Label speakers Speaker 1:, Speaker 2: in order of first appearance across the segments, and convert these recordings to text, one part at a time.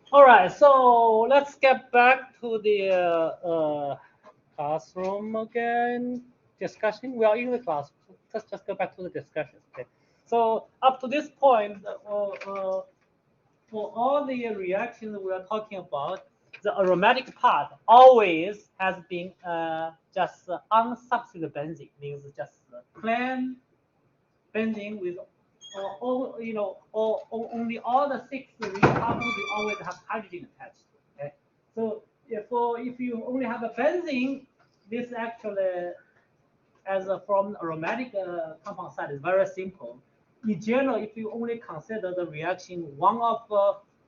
Speaker 1: All right, so let's get back to the classroom again. Discussion. We are in the class. Let's just go back to the discussion. Okay. So up to this point, for all the reactions we are talking about, the aromatic part always has been just unsubstituted benzene, means just plain benzene with all only all the six ring carbons will always have hydrogen attached. Okay, so if you only have a benzene, this actually as from aromatic compound side is very simple. In general, if you only consider the reaction, one of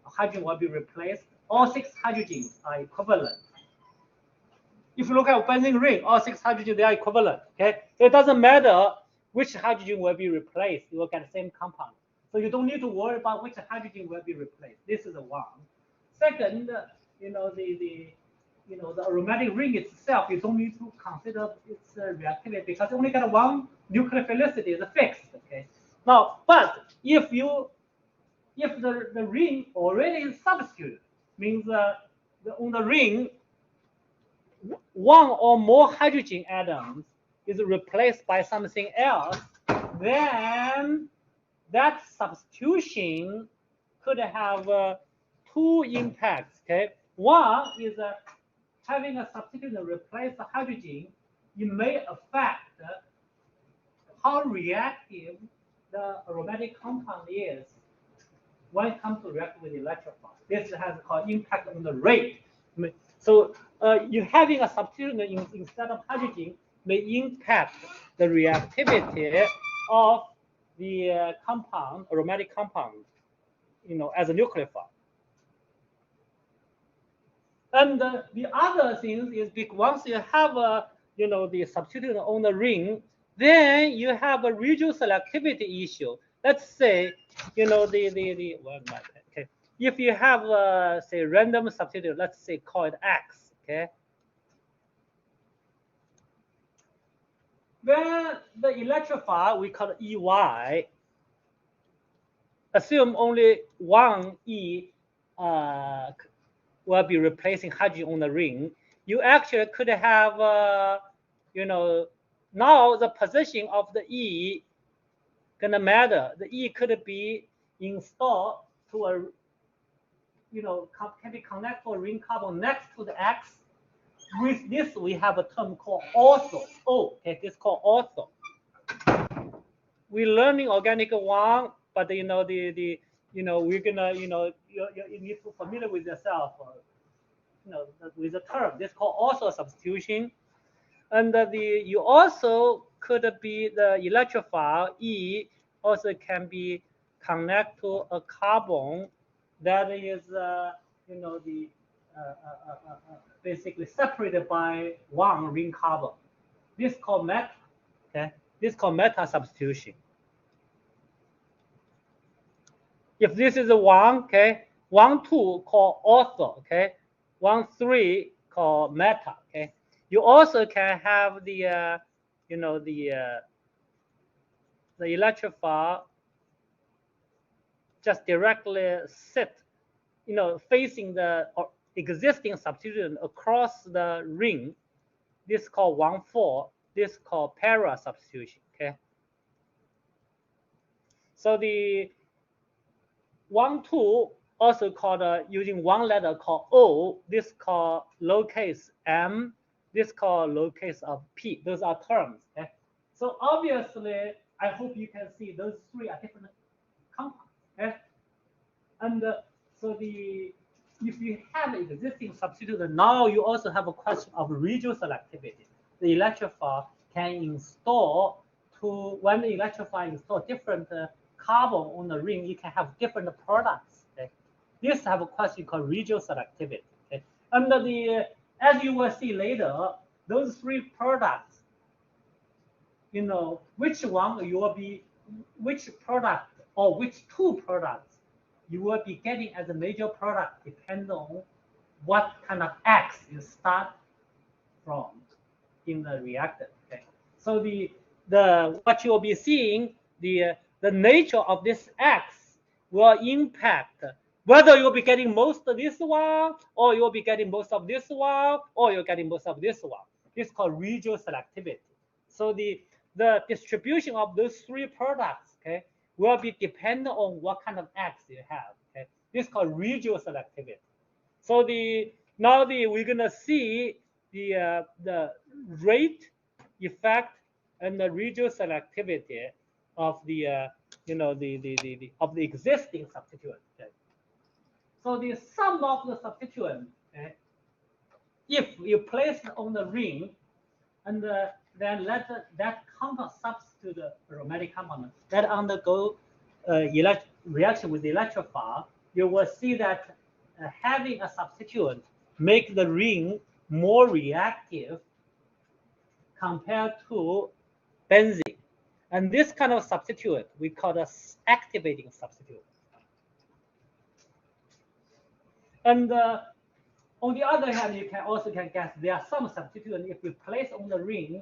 Speaker 1: hydrogen will be replaced. All six hydrogens are equivalent. If you look at benzene ring, all six hydrogens they are equivalent. Okay, so it doesn't matter which hydrogen will be replaced. You will get the same compound. So you don't need to worry about which hydrogen will be replaced. This is one. Second, the aromatic ring itself, you don't need to consider its reactivity because you only got one nuclear philicity is fixed. Okay. Now, but if the ring already is substituted, means on the ring one or more hydrogen atoms is replaced by something else, then that substitution could have two impacts. Okay, one is having a substitution replace the hydrogen. It may affect how reactive the aromatic compound is when it comes to react with electrophile. This has called impact on the rate. So you having a substitution instead of hydrogen may impact the reactivity of the compound, aromatic compound, as a nucleophile. And the other thing is once you have the substitution on the ring, then you have a residual selectivity issue. Let's say, okay, if you have say random substitute, let's say call it X, okay. Then the electrophile we call it EY. Assume only one E will be replacing hydrogen on the ring. You actually could have, now the position of the E gonna matter. The E could be installed to a, can be connected to a ring carbon next to the X. With this, we have a term called ortho. Oh, okay, this is called ortho. We're learning organic one, but we're gonna, you need to familiar with yourself, with the term. This is called ortho substitution. And you also could be the electrophile E also can be connect to a carbon that is basically separated by one ring carbon. This is called meta. Okay, this is called meta substitution. If this is a 1, okay, 1, 2 called ortho, okay, 1, 3 called meta, okay. You also can have the electrophile just directly sit, facing the existing substitution across the ring. This is called 1, 4. This is called para substitution. Okay. So the 1, 2 also called using one letter called O. This called lowercase m. This called lowercase of p. Those are terms. Okay. So obviously, I hope you can see those three are different compounds. Okay. And so if you have existing substitute, now you also have a question of residual selectivity. The electrophile can install when the electrophile install different carbon on the ring, you can have different products. Okay? This have a question called residual selectivity. Okay? And as you will see later, those three products, which one you will be, which product or which two products you will be getting as a major product depends on what kind of X you start from in the reactor. Okay, so what you will be seeing, the nature of this X will impact Whether you'll be getting most of this one, or you'll be getting most of this one, or you're getting most of this one. It's called regional selectivity. So the distribution of those three products, okay, will be dependent on what kind of X you have. Okay, this is called regional selectivity. So we're gonna see the rate, effect, and the regional selectivity of the of the existing substituent. Okay. So the sum of the substituent, okay, if you place it on the ring, and then let that compound substitute the aromatic compound that undergo reaction with the electrophile, you will see that having a substituent make the ring more reactive compared to benzene. And this kind of substituent we call the activating substituent. And on the other hand, you can also guess there are some substituents. If you place on the ring,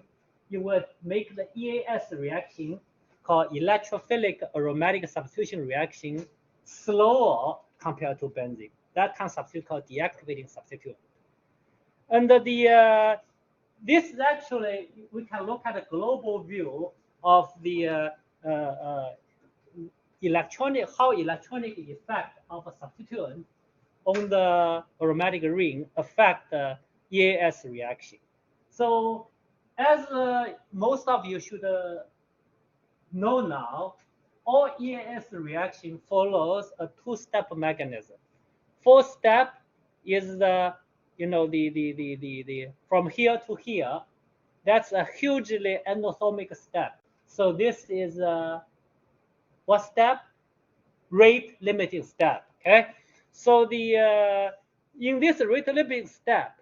Speaker 1: you will make the EAS reaction called electrophilic aromatic substitution reaction slower compared to benzene. That kind of substitute called deactivating substituent. And this is actually, we can look at a global view of the electronic effect of a substituent on the aromatic ring affect the EAS reaction. So as most of you should know now, all EAS reaction follows a two-step mechanism. First step is the from here to here. That's a hugely endothermic step. So this is what step? Rate limiting step. Okay. So in this rate limiting step,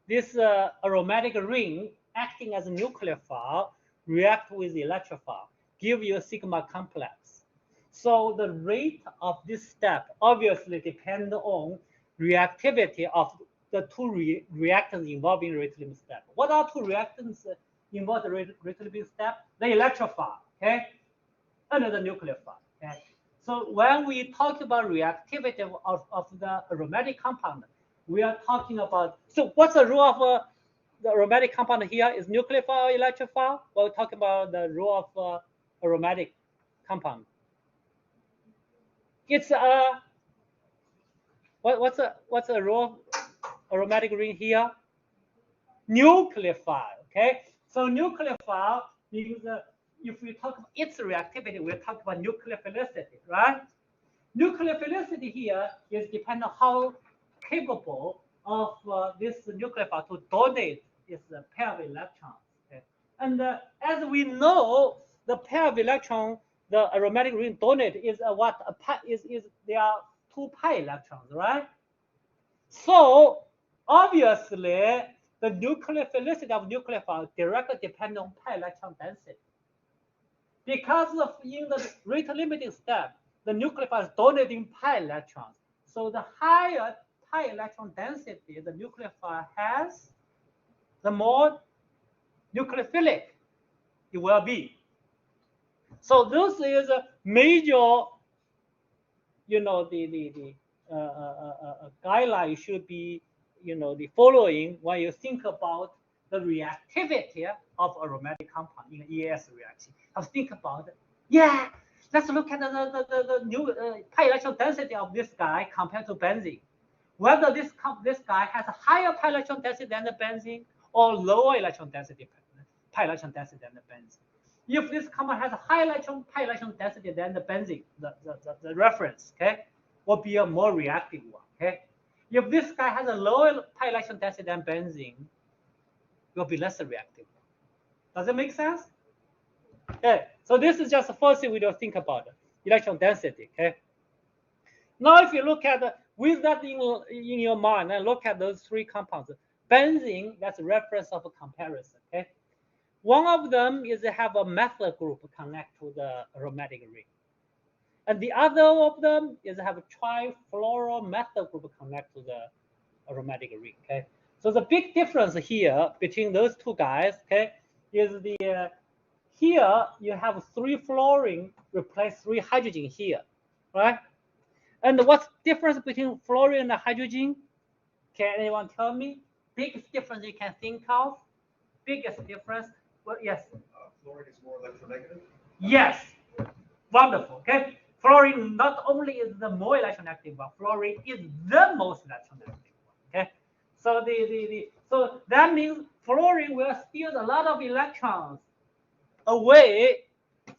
Speaker 1: this aromatic ring acting as a nucleophile react with the electrophile, give you a sigma complex. So the rate of this step obviously depends on reactivity of the two reactants involving rate limiting step. What are two reactants involved in the rate limiting step? The electrophile, okay, and the nucleophile. Okay. So when we talk about reactivity of the aromatic compound, we are talking about, so what's the role of the aromatic compound here? Is nucleophile or electrophile? Well, we're talking about the role of aromatic compound. It's what's the role of aromatic ring here? Nucleophile, okay? So nucleophile means if we talk about its reactivity, we're talking about nucleophilicity, right? Nucleophilicity here is dependent on how capable of this nucleophile to donate its pair of electrons. Okay? And as we know, the pair of electrons the aromatic ring donate is there are 2 pi electrons, right? So obviously, the nucleophilicity of nucleophile directly depends on pi electron density. Because in the rate limiting step, the nucleophile is donating pi electrons. So the higher pi electron density the nucleophile has, the more nucleophilic it will be. So this is a major, the guideline you should be, the following when you think about the reactivity of aromatic compound in EAS reaction. Have think about it. Yeah, let's look at the new pi electron density of this guy compared to benzene. Whether this guy has a higher pi electron density than the benzene or lower electron density pi electron density than the benzene. If this compound has a high pi electron density than the benzene, the reference, okay, will be a more reactive one. Okay. If this guy has a lower pi electron density than benzene, it will be less reactive. Does it make sense? Okay. So this is just the first thing we don't think about, electron density. Okay. Now, if you look at with that in your mind and look at those 3 compounds, benzene, that's a reference of a comparison. Okay. One of them is to have a methyl group connect to the aromatic ring. And the other of them is to have a trifluoromethyl group connect to the aromatic ring. Okay. So the big difference here between those 2 guys, okay, is the here you have 3 fluorine replace 3 hydrogen here, right? And what's the difference between fluorine and hydrogen? Can anyone tell me? Biggest difference you can think of? Biggest difference? Well, yes.
Speaker 2: Fluorine is more electronegative?
Speaker 1: Yes. Wonderful. Okay. Fluorine not only is the more electronegative one, fluorine is the most electronegative one. Okay. So so that means fluorine will steal a lot of electrons away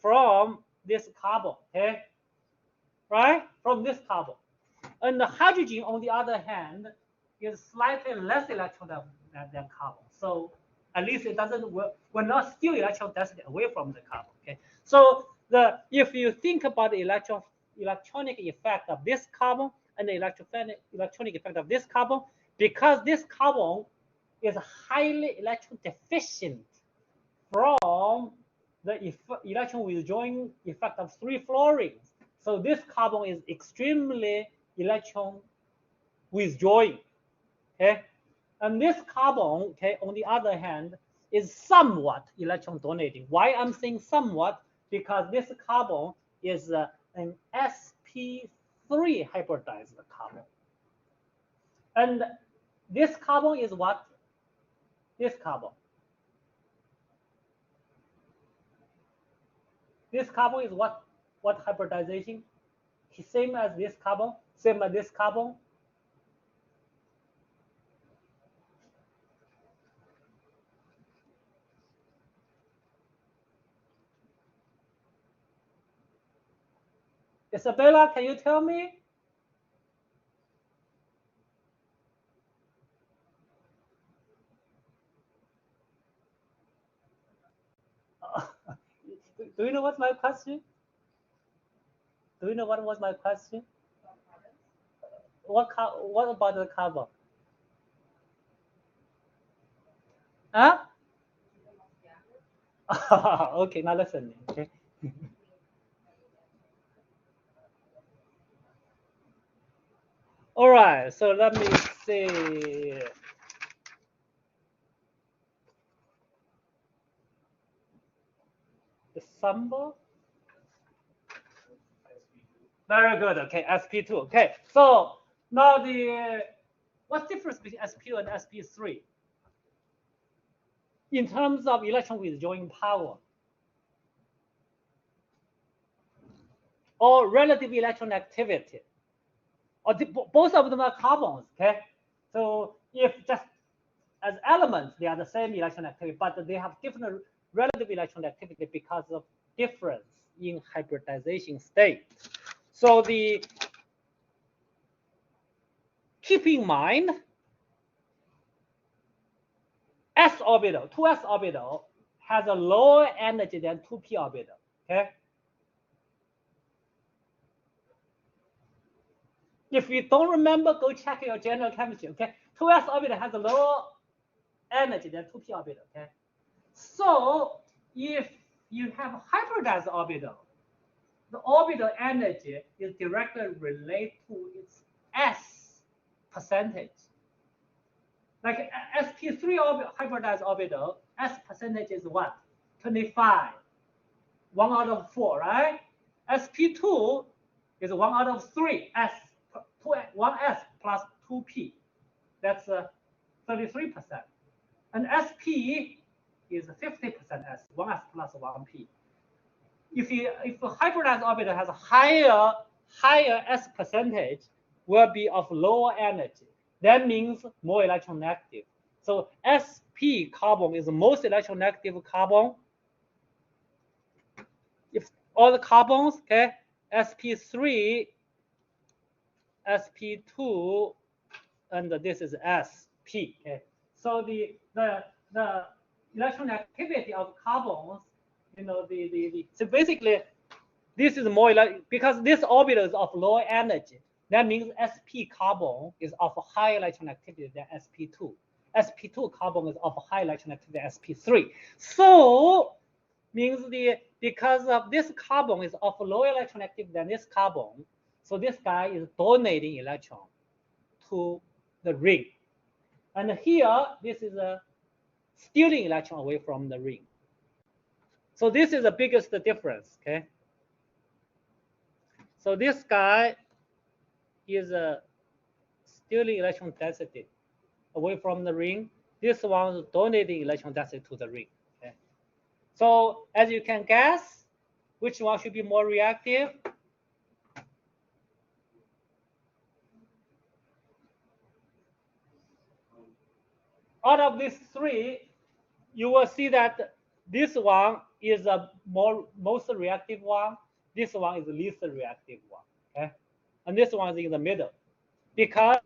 Speaker 1: from this carbon. Okay. Right? From this carbon. And the hydrogen, on the other hand, is slightly less electron than carbon. So at least it doesn't will not steal electron density away from the carbon. Okay. So if you think about the electronic effect of this carbon and the electronic effect of this carbon, because this carbon is highly electron deficient from the electron withdrawing effect of 3 fluorines. So this carbon is extremely electron withdrawing. Okay, and this carbon, okay, on the other hand, is somewhat electron donating. Why I'm saying somewhat? Because this carbon is an sp3 hybridized carbon, and this carbon is what? This carbon. This carbon is what? What hybridization? Same as this carbon. Same as this carbon. Isabella, can you tell me? Do you know what's my question? Do you know what was my question? What about the carbon? Huh? Okay, now listen. Okay. All right, so let me see. The symbol. Very good. Okay, sp2. Okay, so now what's the difference between sp2 and sp3 in terms of electron withdrawing power or relative electron activity? Or both of them are carbons. Okay, so if just as elements, they are the same electron activity, but they have different relative electron activity because of difference in hybridization state. So keep in mind, s orbital, 2s orbital has a lower energy than 2p orbital. Okay. If you don't remember, go check your general chemistry. Okay. 2s orbital has a lower energy than 2p orbital. Okay. So if you have hybridized orbital, the orbital energy is directly related to its s percentage. Like sp3 hybridized orbital, s percentage is what? 25. 1 out of 4, right? sp2 is 1 out of 3. 1s plus 2p. That's 33%. And sp is 50% s, 1s plus 1p. If a hybridized orbital has a higher s percentage, will be of lower energy. That means more electronegative. So sp carbon is the most electronegative carbon. If all the carbons, okay, sp3, sp2, and this is sp. Okay, so the electronegativity of carbons, so basically this is more because this orbital is of low energy. That means sp carbon is of higher electronegativity than sp2. sp2 carbon is of higher electronegativity than sp3. So means because of this carbon is of lower electronegativity than this carbon, so this guy is donating electron to the ring. And here, this is a stealing electron away from the ring. So this is the biggest difference, okay? So this guy is stealing electron density away from the ring. This one is donating electron density to the ring. Okay? So as you can guess, which one should be more reactive? Out of these three, you will see that this one is a most reactive one. This one is the least reactive one. Okay, and this one is in the middle, because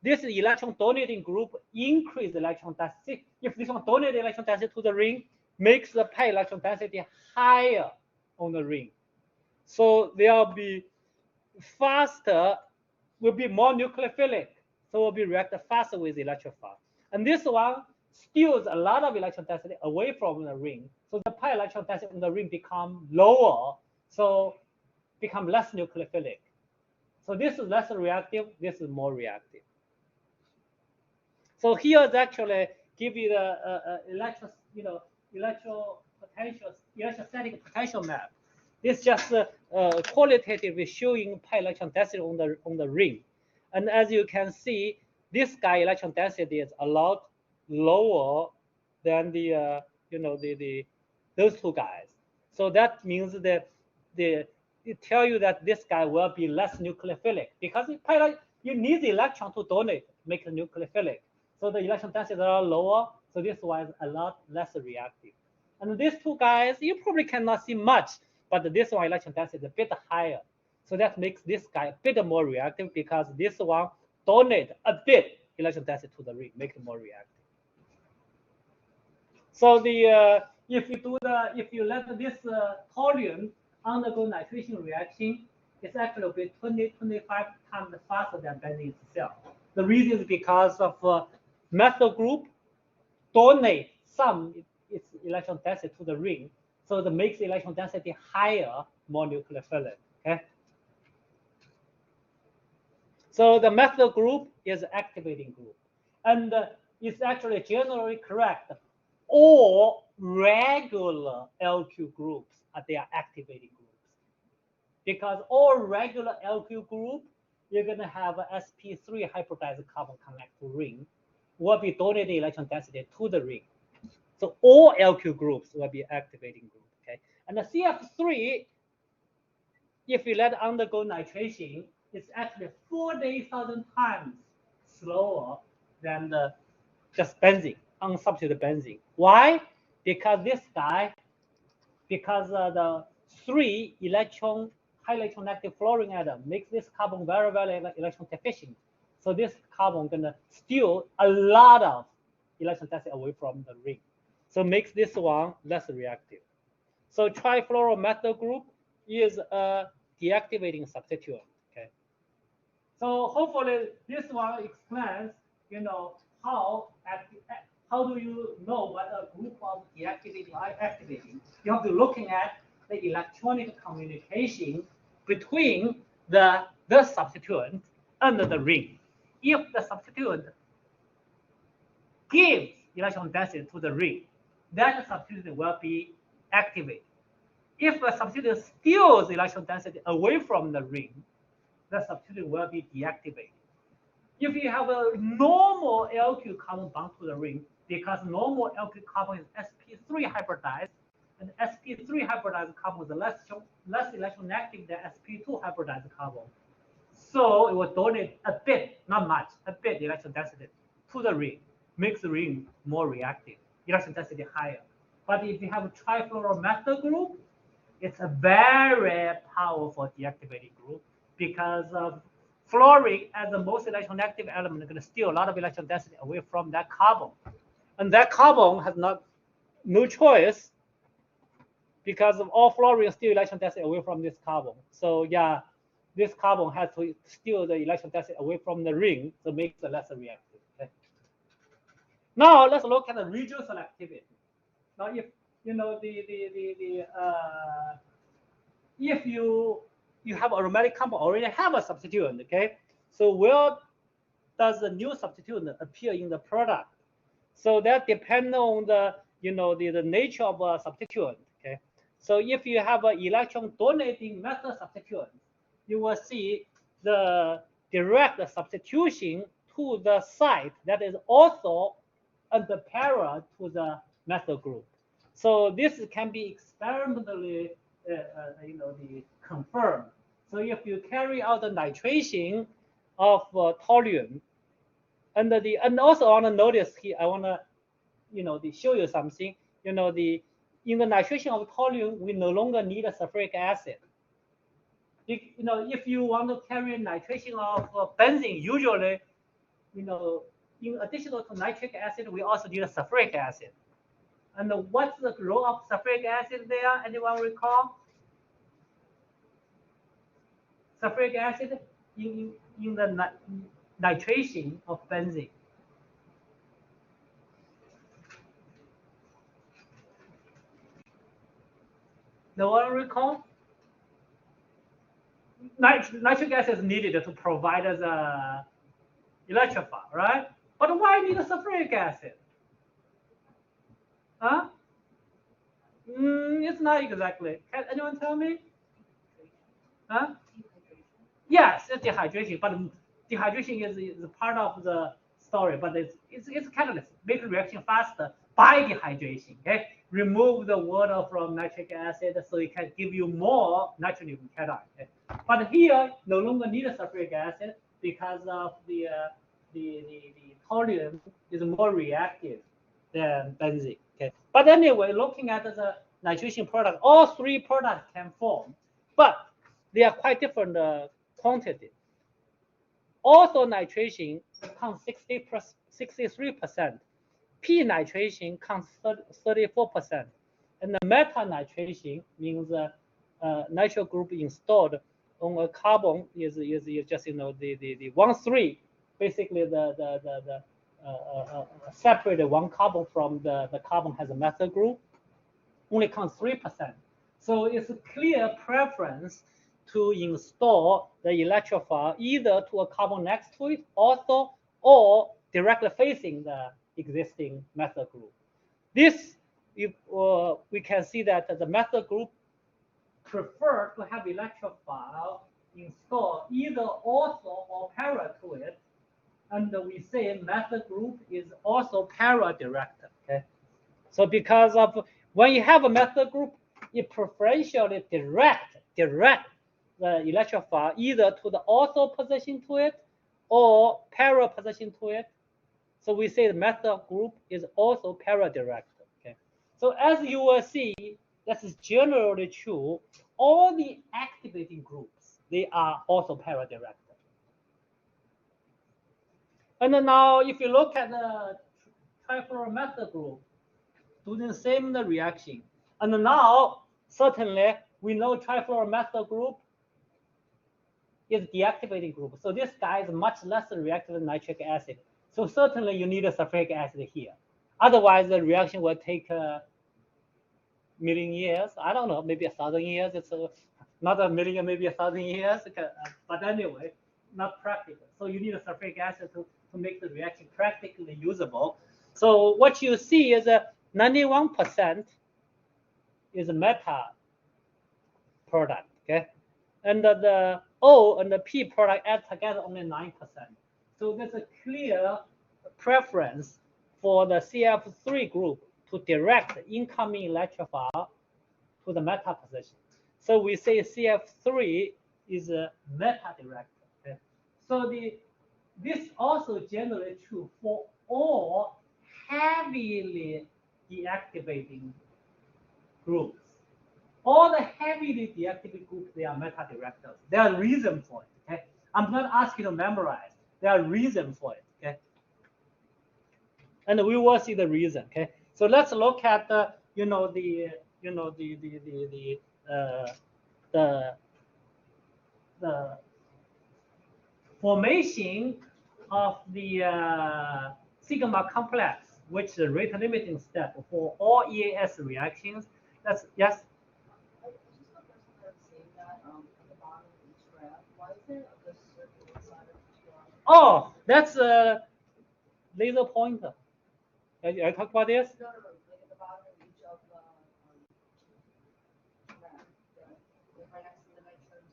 Speaker 1: this electron donating group increase electron density. If this one donate electron density to the ring, makes the pi electron density higher on the ring. So they'll be faster, will be more nucleophilic, so will be react faster with electrophile. And this one steals a lot of electron density away from the ring. So the pi electron density in the ring become lower, so become less nucleophilic. So this is less reactive, this is more reactive. So here is actually give you the electrostatic potential map. This just qualitatively showing pi electron density on the ring, and as you can see, this guy electron density is a lot lower than the those two guys. So that means that it tell you that this guy will be less nucleophilic, because you need the electron to donate to make it nucleophilic. So the electron densities are lower, so this one is a lot less reactive. And these two guys, you probably cannot see much, but this one electron density is a bit higher. So that makes this guy a bit more reactive, because this one donate a bit electron density to the ring, make it more reactive. So the if you let this toluene undergo nitration reaction, it's actually will be 20-25 times faster than benzene itself. The reason is because of methyl group donate some its electron density to the ring, so that makes the electron density higher, more nucleophilic. Okay. So the methyl group is activating group, and it's actually generally correct. All regular LQ groups they are activating groups, because all regular LQ group, you're going to have a sp3 hybridized carbon connect to ring, will be donating electron density to the ring. So all LQ groups will be activating group. Okay, and the CF3, if you let undergo nitration, it's actually 40,000 times slower than the just benzene, unsubstituted benzene. Why? Because this guy, because the 3 high electron negative fluorine atom makes this carbon very, very electron deficient. So this carbon gonna steal a lot of electron density away from the ring. So makes this one less reactive. So trifluoromethyl group is a deactivating substituent. Okay. So hopefully this one explains, how do you know what a group of deactivating or activating? You have to looking at the electronic communication between the substituent and the ring. If the substituent gives electron density to the ring, that substituent will be activated. If the substituent steals electron density away from the ring, the substituent will be deactivated. If you have a normal LQ carbon bound to the ring, because normal LQ carbon is sp3 hybridized, and sp3 hybridized carbon is less electronegative than sp2 hybridized carbon. So it will donate a bit, not much, a bit electron density to the ring, makes the ring more reactive, electron density higher. But if you have a trifluoromethyl group, it's a very powerful deactivating group, because of fluorine as the most electronegative element is going to steal a lot of electron density away from that carbon. And that carbon has no choice, because of all fluorine steal electron density away from this carbon. So yeah, this carbon has to steal the electron density away from the ring, so it makes it less reactive. Okay? Now let's look at the regional selectivity. Now if if you have aromatic compound already have a substituent, okay? So where does the new substituent appear in the product? So that depends on the the nature of a substituent, okay? So if you have an electron donating methyl substituent, you will see the direct substitution to the site that is also under para to the methyl group. So this can be experimentally confirmed. So if you carry out the nitration of toluene, and also I want to notice here, I want to show you something. In the nitration of toluene, we no longer need a sulfuric acid. If you want to carry nitration of benzene, usually, in addition to nitric acid, we also need a sulfuric acid. And what's the role of sulfuric acid there? Anyone recall? Sulfuric acid in the nitration of benzene. No one recall? Nitric acid is needed to provide the electrifier, right? But why need a sulfuric acid? Huh? It's not exactly. Can anyone tell me? Huh? Yes, it's dehydration, but dehydration is part of the story, but it's catalyst, make the reaction faster by dehydration. Okay, remove the water from nitric acid, so it can give you more nitrogen cation. Okay? But here no longer need a sulfuric acid because of the toluene is more reactive than benzene. Okay, but anyway, looking at the nitration product, all three products can form, but they are quite different quantity. Ortho nitration counts 63%, P nitration counts 34%, and the meta nitration means nitro group installed on a carbon is just the 1,3, basically the separated one carbon from the carbon has a methyl group, only counts 3%. So it's a clear preference to install the electrophile either to a carbon next to it also or directly facing the existing methyl group. This, we can see that the methyl group prefer to have electrophile installed either also or para to it, and we say methyl group is also para directed. Okay, so because of when you have a methyl group, it preferentially direct the electrophile either to the ortho position to it or para position to it. So we say the methyl group is also para directed. Okay, so as you will see, that is generally true. All the activating groups, they are also para directed. And then now, if you look at the trifluoromethyl group, doing the same reaction, and now certainly we know trifluoromethyl group is deactivating group. So this guy is much less reactive than nitric acid. So certainly you need a sulfuric acid here. Otherwise, the reaction will take a million years. I don't know, maybe 1,000 years. It's not a million, maybe 1,000 years. But anyway, not practical. So you need a sulfuric acid to make the reaction practically usable. So what you see is 91% is a meta product. Okay, and the O and the P product add together only 9%. So there's a clear preference for the CF3 group to direct incoming electrophile to the meta position. So we say CF3 is a meta directed. Okay? So this also generally true for all heavily deactivating groups. All the heavily deactivated groups, they are meta-directors. There are reasons for it. Okay, I'm not asking you to memorize. There are reasons for it. Okay, and we will see the reason. Okay, so let's look at the formation of the sigma complex, which is the rate limiting step for all EAS reactions. That's yes. Oh, that's a laser pointer. I talk about this? No, no, no. Like at the bottom of each of the right next to the nitrogen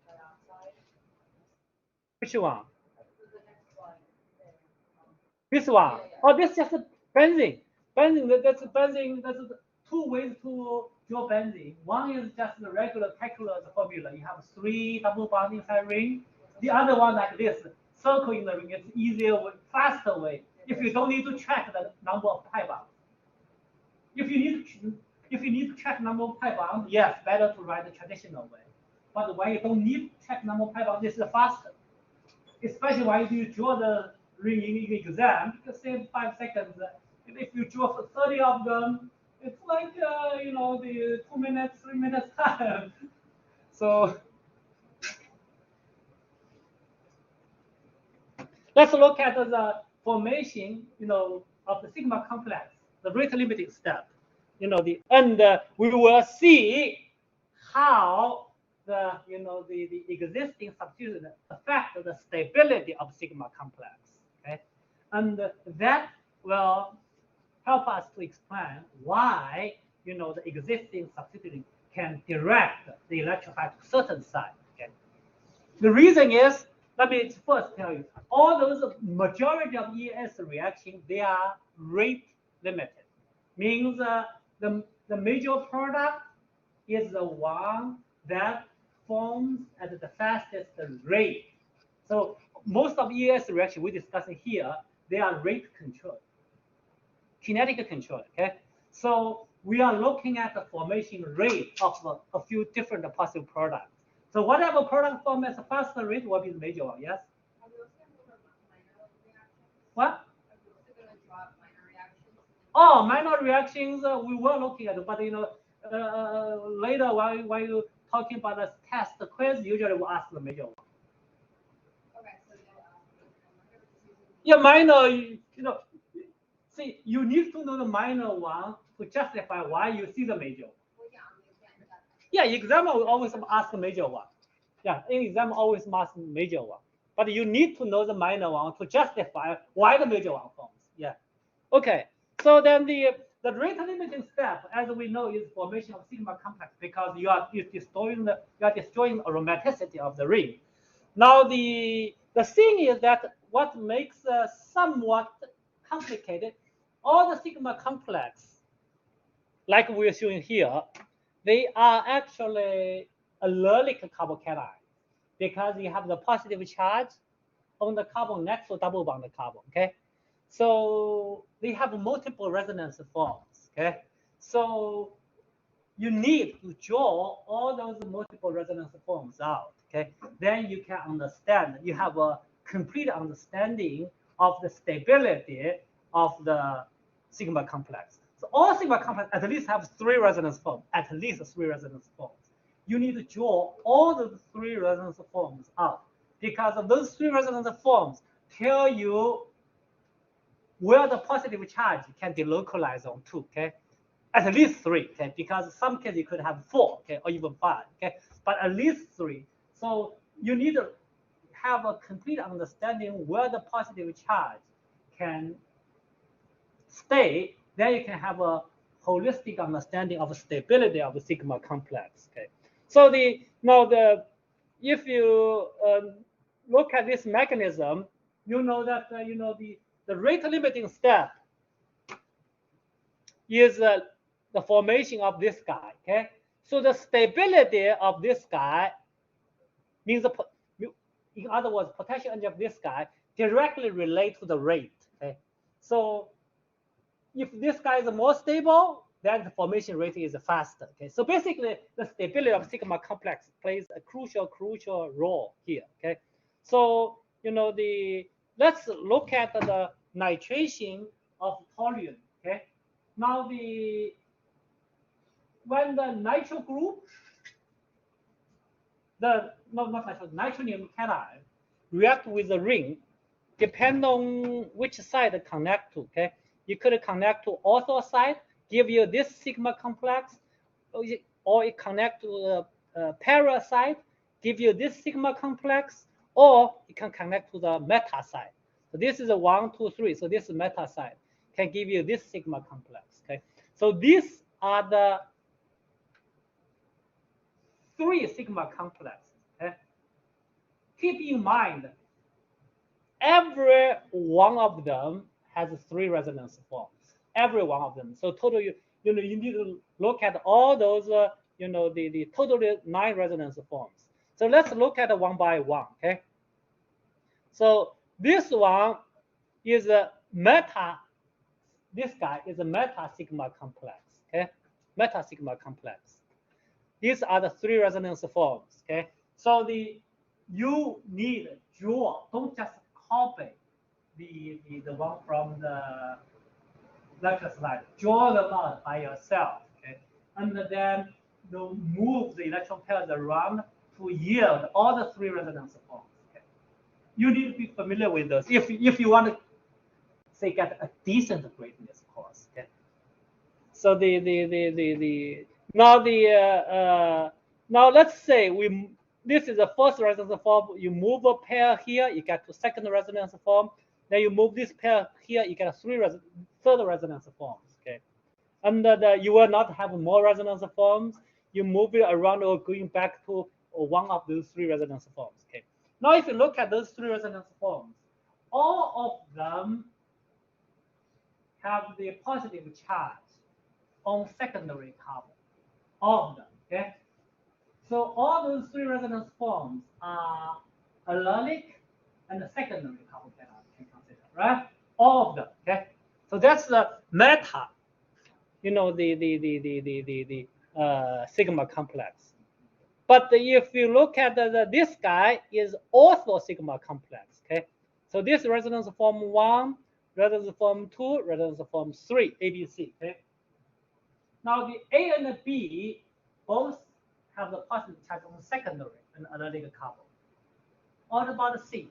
Speaker 1: dioxide. Which one? This one. Oh, this is just benzene. That's benzene. That's two ways to draw benzene. One is just the regular calculus formula. You have 3 double bond inside ring. The other one like this, circle in the ring. It's easier way, faster way. If you don't need to track the number of pi bonds. If you need to track number of pi bonds, yes, better to write the traditional way. But when you don't need to track number of pi bonds, this is faster. Especially when you draw the ring in exam, because save 5 seconds. If you draw 30 of them, it's like the 2 minutes, 3 minutes time. So let's look at the formation, of the sigma complex, the rate limiting step. And we will see how the existing substitution affect the stability of sigma complex. Okay, and that will help us to explain why the existing substituting can direct the electrophile to certain side. Okay, the reason is, let me first tell you, all those majority of ES reactions, they are rate limited. Means the major product is the one that forms at the fastest rate. So most of ES reaction we're discussing here, they are rate controlled, kinetic controlled. Okay, so we are looking at the formation rate of a few different possible products. So whatever product form at a faster rate will be the major one. Yes. What? Oh, minor reactions we were looking at, but later while you talking about the test quiz, usually we'll ask the major one. Okay, so yeah, minor, see, you need to know the minor one to justify why you see the major one. Yeah, exam will always ask the major one. Yeah, in exam always ask the major one. But you need to know the minor one to justify why the major one forms. Yeah. Okay. So then the rate limiting step, as we know, is formation of sigma complex because you are destroying the aromaticity of the ring. Now the thing is that what makes somewhat complicated, all the sigma complex, like we're showing here, they are actually allylic carbocation because you have the positive charge on the carbon next to double bond carbon. Okay. So they have multiple resonance forms. Okay, so you need to draw all those multiple resonance forms out. Okay, then you can understand. You have a complete understanding of the stability of the sigma complex. So all sigma complex at least have 3 resonance forms. At least 3 resonance forms. You need to draw all the 3 resonance forms out because of those 3 resonance forms tell you where the positive charge can delocalize on to, okay? At least 3, okay? Because in some cases you could have 4, okay, or even 5, okay? But at least 3. So you need to have a complete understanding where the positive charge can stay. Then you can have a holistic understanding of the stability of the sigma complex, okay? So if you look at this mechanism, you know that the rate limiting step is the formation of this guy. Okay, so the stability of this guy means in other words, potential energy of this guy directly relate to the rate. Okay, so if this guy is more stable, then the formation rate is faster. Okay, so basically the stability of sigma complex plays a crucial role here. Okay, so let's look at the nitration of toluene. Okay, now when the nitro group, nitronium cation react with the ring, depend on which side it connect to. Okay, you could connect to ortho side, give you this sigma complex, or it connect to the para side, give you this sigma complex, or it can connect to the meta side. So this is a 1, 2, 3. So this is meta side can give you this sigma complex. Okay, so these are the 3 sigma complexes. Okay? Keep in mind every one of them has 3 resonance forms. Every one of them. So total, you need to look at all those, the totally 9 resonance forms. So let's look at it one by one, okay? So this one is a meta. This guy is a meta sigma complex, okay? Meta sigma complex. These are the 3 resonance forms, okay? So you need draw. Don't just copy the one from the lecture slide. Draw them out by yourself, okay? And then move the electron pairs around to yield all the 3 resonance forms. Okay? You need to be familiar with those if you want to say get a decent grade in this course. Okay. So now let's say this is the first resonance form. You move a pair here, you get to second resonance form. Then you move this pair here, you get third resonance forms. Okay, and you will not have more resonance forms. You move it around or going back to one of those 3 resonance forms. Okay. Now if you look at those 3 resonance forms, all of them have the positive charge on secondary carbon. All of them. Okay. So all those 3 resonance forms are allylic and secondary carbon cation can consider, right? All of them. Okay. So that's the meta, the sigma complex. But if you look at this guy is also sigma complex. Okay. So this resonance form 1, resonance form 2, resonance form 3, ABC. Okay. Now the A and the B both have the positive charge on secondary and allylic carbon. What about the C?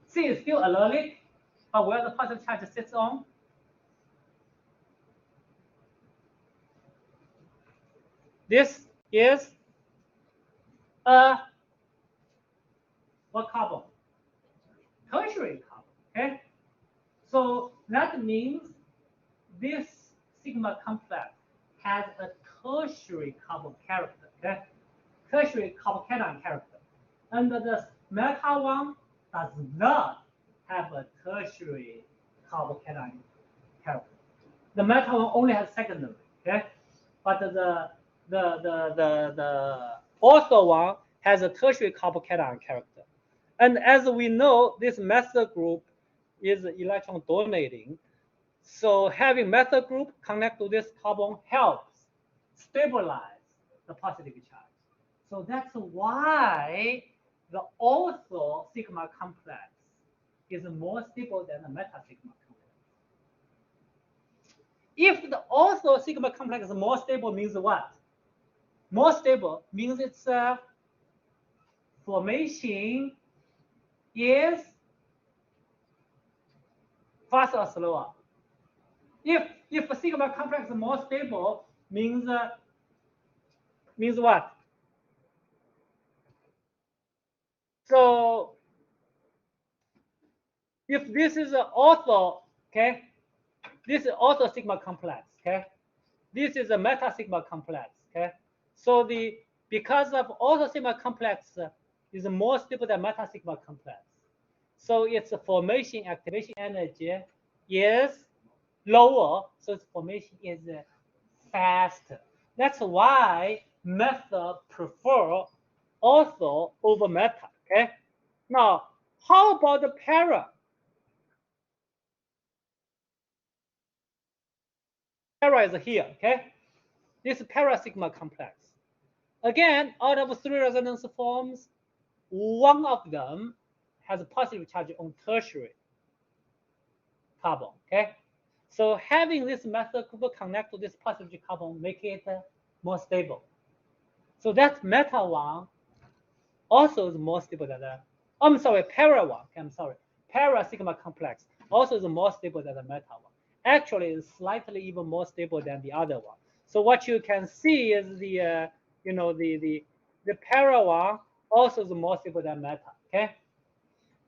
Speaker 1: C is still allylic, but where the positive charge sits on? This is what carbon? Tertiary carbon. Okay. So that means this sigma complex has a tertiary carbon character. Okay. Tertiary carbocation character. And the meta one does not have a tertiary carbocation character. The meta one only has secondary. Okay. But the ortho one has a tertiary carbocation character. And as we know, this methyl group is electron donating. So having methyl group connect to this carbon helps stabilize the positive charge. So that's why the ortho sigma complex is more stable than the meta sigma complex. If the ortho sigma complex is more stable means what? More stable means its formation is faster or slower. If a sigma complex is more stable means what? So if this is an ortho, okay, this is ortho sigma complex, okay, this is a meta sigma complex, okay. So because of ortho sigma complex is more stable than meta sigma complex, so its formation activation energy is lower, so its formation is faster. That's why methyl prefer ortho over meta. Okay. Now, how about the para? Para is here. Okay. This is para sigma complex. Again, out of 3 resonance forms, one of them has a positive charge on tertiary carbon. Okay. So having this methyl group connect to this positive carbon make it more stable. So that meta one also is more stable than the, I'm sorry, para one. I'm sorry, para sigma complex also is more stable than the meta one. Actually, it's slightly even more stable than the other one. So what you can see is the para one also is more stable than meta. Okay.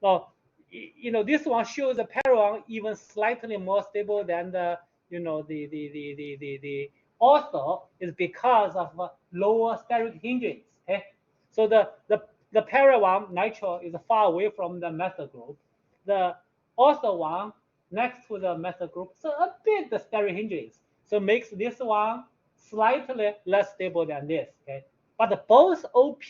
Speaker 1: Now, this one shows the para one even slightly more stable than the the ortho is because of lower steric hindrance. Okay, so the para one, nitro, is far away from the methyl group. The ortho one next to the methyl group, so a bit the stereo hindrance. So makes this one slightly less stable than this. Okay, but both OP,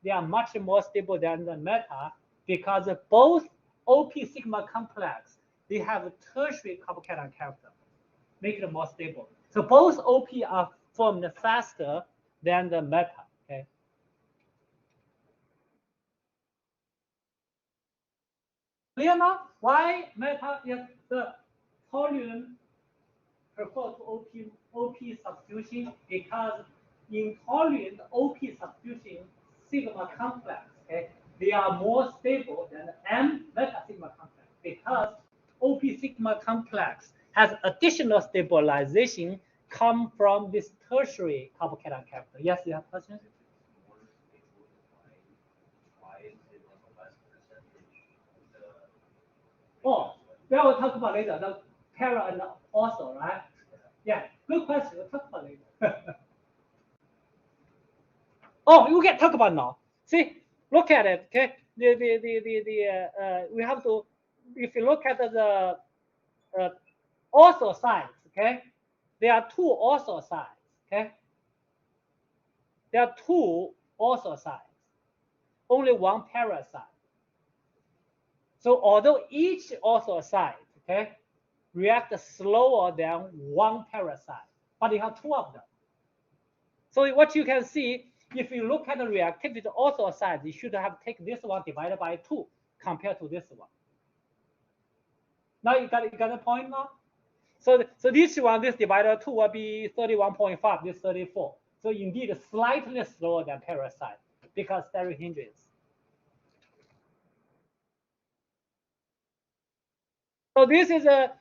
Speaker 1: they are much more stable than the meta because both OP sigma complex, they have a tertiary carbocation character, make it more stable. So both OP are formed faster than the meta. Okay. Clear now? Why meta is the toluene prefer to OP substitution? Because in toluene, the OP substitution sigma complex, okay, they are more stable than the M meta sigma complex because OP sigma complex has additional stabilization come from this tertiary carbocation character. Yes, you have questions? Oh, that we'll talk about later. The para and also, right? Yeah, good question. We'll talk about later. Oh, you can talk about now. See, look at it. Okay, we have to. If you look at the ortho sides, okay, there are two ortho sides. Okay, there are two ortho sides. Only one para side. So although each ortho side, okay, react slower than one para side, but you have two of them. So what you can see, if you look at the reactivity ortho side, you should have taken this one divided by 2 compared to this one. Now you got the point now? So this one, this divided by 2 will be 31.5, this 34. So indeed slightly slower than para side because stereo hindrance. So this is the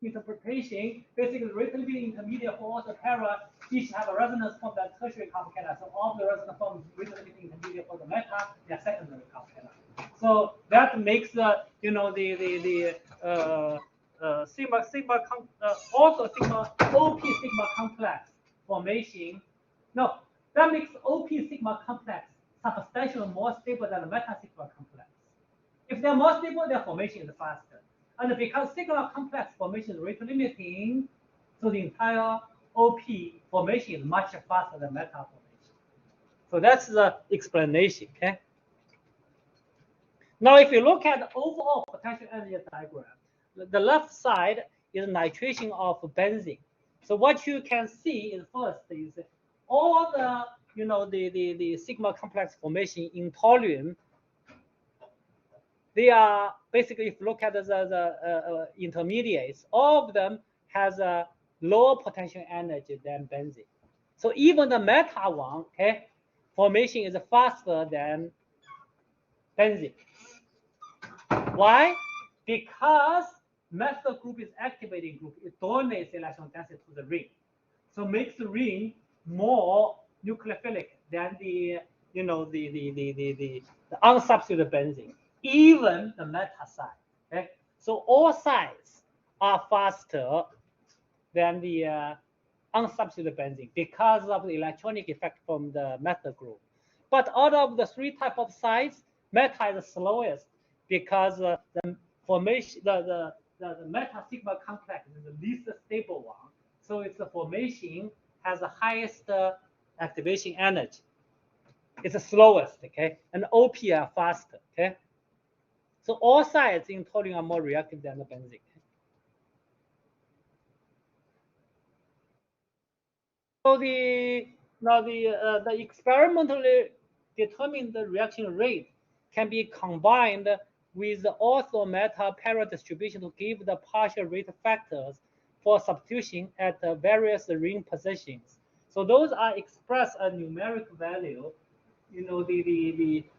Speaker 1: interpretation, basically relatively intermediate for the para, each have a resonance from the tertiary carbocation. So all the resonance from relatively intermediate for the meta, they are secondary carbocation. So that makes the also sigma OP sigma complex formation. No, that makes OP sigma complex substantially more stable than the meta sigma complex. If they're more stable, their formation is faster. And because sigma complex formation is rate limiting, so the entire OP formation is much faster than meta formation. So that's the explanation. Okay. Now, if you look at the overall potential energy diagram, the left side is nitration of benzene. So what you can see is first is all the the sigma complex formation in toluene. They are basically, if you look at the intermediates, all of them has a lower potential energy than benzene. So even the meta one, okay, formation is faster than benzene. Why? Because methyl group is activating group. It donates electron density to the ring, so makes the ring more nucleophilic than the unsubstituted benzene. Even the meta side. Okay, so all sides are faster than the unsubstituted benzene because of the electronic effect from the methyl group. But out of the 3 type of sides, meta is the slowest because the formation, the meta sigma complex is the least stable one. So its formation has the highest activation energy. It's the slowest, okay, and OP are faster, okay. So all sides in toluene are more reactive than the benzene. So the experimentally determined reaction rate can be combined with the ortho meta para distribution to give the partial rate factors for substitution at various ring positions. So those are expressed a numeric value.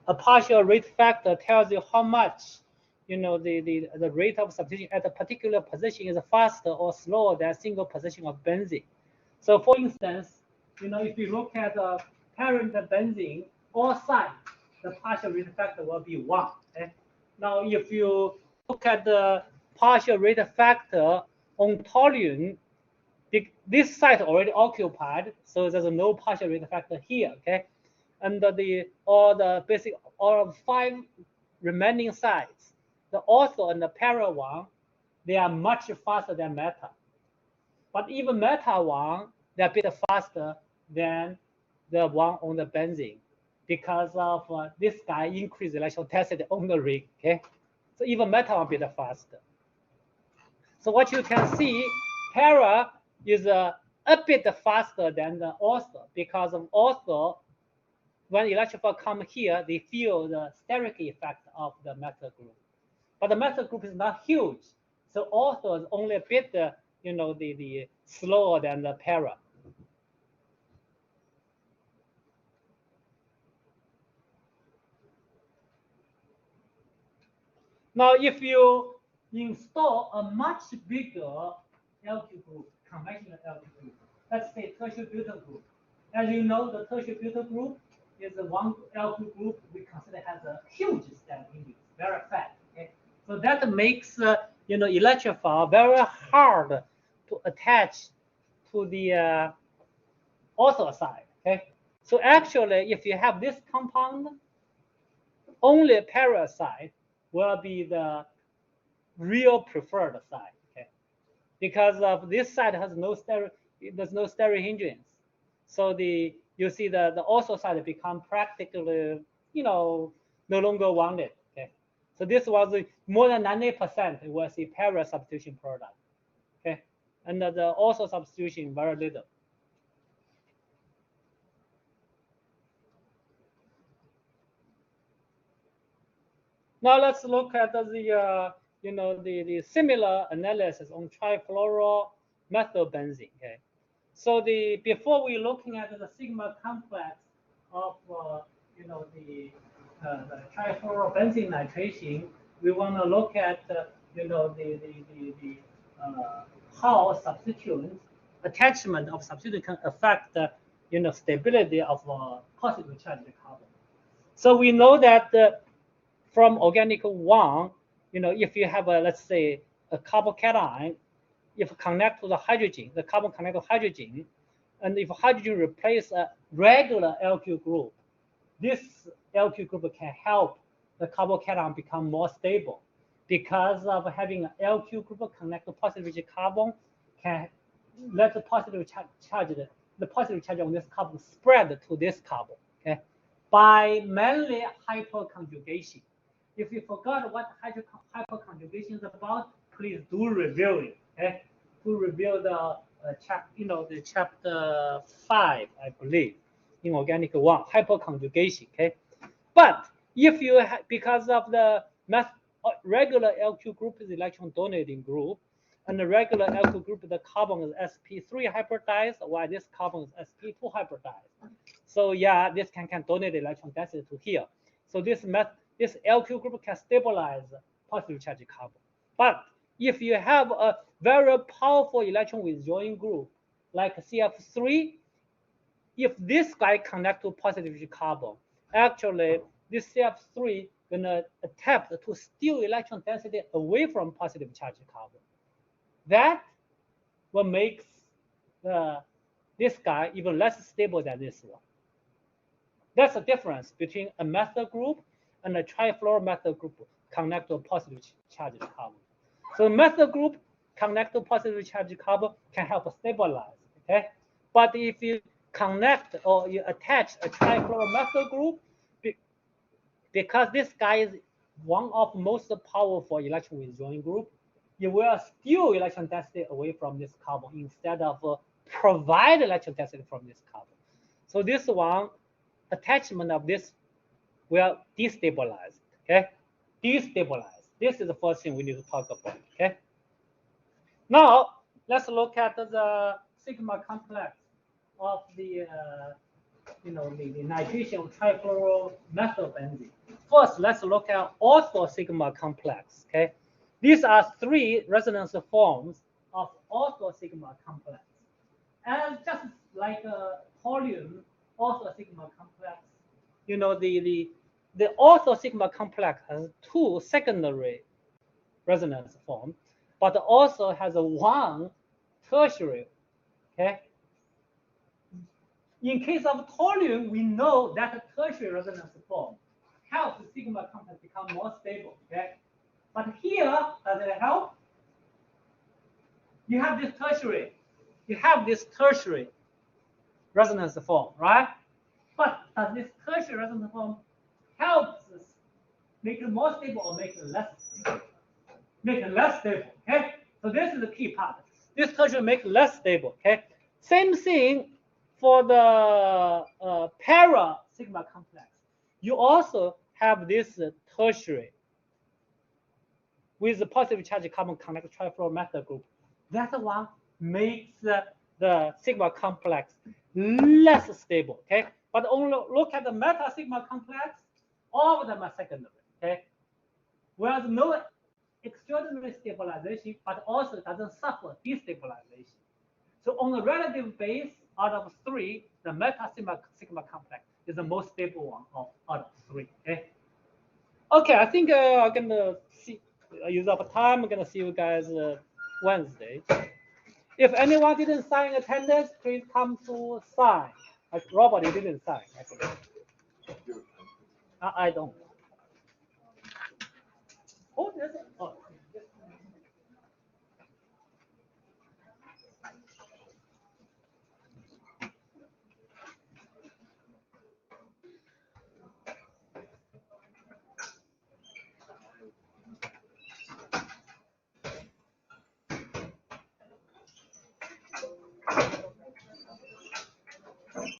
Speaker 1: A partial rate factor tells you how much the rate of substitution at a particular position is faster or slower than a single position of benzene. So for instance, if you look at the parent benzene, all sides, the partial rate factor will be 1. Okay? Now, if you look at the partial rate factor on toluene, This site already occupied, so there's no partial rate factor here, okay? And all 5 remaining sites, the ortho and the para one, they are much faster than meta. But even meta one, they're a bit faster than the one on the benzene because of this guy increased electron density on the ring, okay? So even meta one a bit faster. So what you can see, para is a bit faster than the ortho because of ortho, when electron come here, they feel the steric effect of the metal group. But the metal group is not huge. So ortho is only a bit, the slower than the para. Now, if you install a much bigger LQ group, conventional LQ group, let's say tertiary butyl group. As you know, the tertiary butyl group is the one LQ group we consider has a huge standard index, very fat. Okay? So that makes electrophile very hard to attach to the ortho side. Okay, so actually, if you have this compound, only para side will be the real preferred side. Okay, because of this side has there's no stereo hindrance, so you see the ortho side become practically no longer wanted. Okay, so this was more than 90% was the para substitution product. Okay, and the ortho substitution very little. Now let's look at the similar analysis on trifluoromethylbenzene. Okay, so before we looking at the sigma complex of the trifluorobenzene nitration, we want to look at how substituents attachment of substituent can affect the stability of positive charged carbon. So we know that from organic 1, if you have let's say a carbocation, if connect to the hydrogen, the carbon connect to hydrogen, and if hydrogen replace a regular LQ group, this LQ group can help the carbocation become more stable because of having an LQ group connect to positive carbon can let the positive charge on this carbon spread to this carbon, okay, by mainly hyperconjugation. If you forgot what hyperconjugation is about, please do review it. Okay, to review the the chapter 5, I believe, in organic 1, hyperconjugation. Okay, but if you because of the regular LQ group is electron donating group, and the regular LQ group, the carbon is sp3 hybridized, while this carbon is sp2 hybridized. So yeah, this can donate electron density to here. So this LQ group can stabilize positive charge carbon. But if you have a very powerful electron withdrawing group like CF3, if this guy connect to positive carbon, actually this CF3 gonna attempt to steal electron density away from positive charge carbon. That will make this guy even less stable than this one. That's the difference between a methyl group and a trifluoromethyl group connect to a positive charged carbon. So methyl group connect to positive charged carbon can help stabilize. Okay, but if you connect or you attach a trifluoromethyl group, because this guy is one of most powerful electron withdrawing group, you will steal electron density away from this carbon instead of provide electron density from this carbon. So this one, attachment of this will destabilize. Okay, destabilize. This is the first thing we need to talk about. Okay. Now let's look at the sigma complex of the the nitration of trifluoromethylbenzene. First, let's look at ortho sigma complex. Okay, these are 3 resonance forms of ortho sigma complex, and just like a toluene ortho sigma complex, the ortho sigma complex has 2 secondary resonance forms, but also has 1 tertiary Okay. In case of toluene, we know that the tertiary resonance form helps the sigma complex become more stable. Okay. But here, does it help? You have this tertiary. You have this tertiary resonance form, right? But does this tertiary resonance form help us make it more stable or make it less stable? Make it less stable. Okay. So this is the key part. This tertiary make it less stable. Okay. Same thing for the para sigma complex. You also have this tertiary with the positive charge carbon connect trifluoromethyl group. That one makes the sigma complex less stable. Okay. But only look at the meta sigma complex, all of them are secondary. Okay. Whereas no extraordinary stabilization, but also doesn't suffer destabilization. So on a relative base, out of 3, the meta sigma complex is the most stable one out of 3. Okay. Okay, I think I'm gonna use up time. I'm gonna see you guys Wednesday. If anyone didn't sign attendance, please come to sign. Like Robert, you didn't sign. I don't. Oh, there's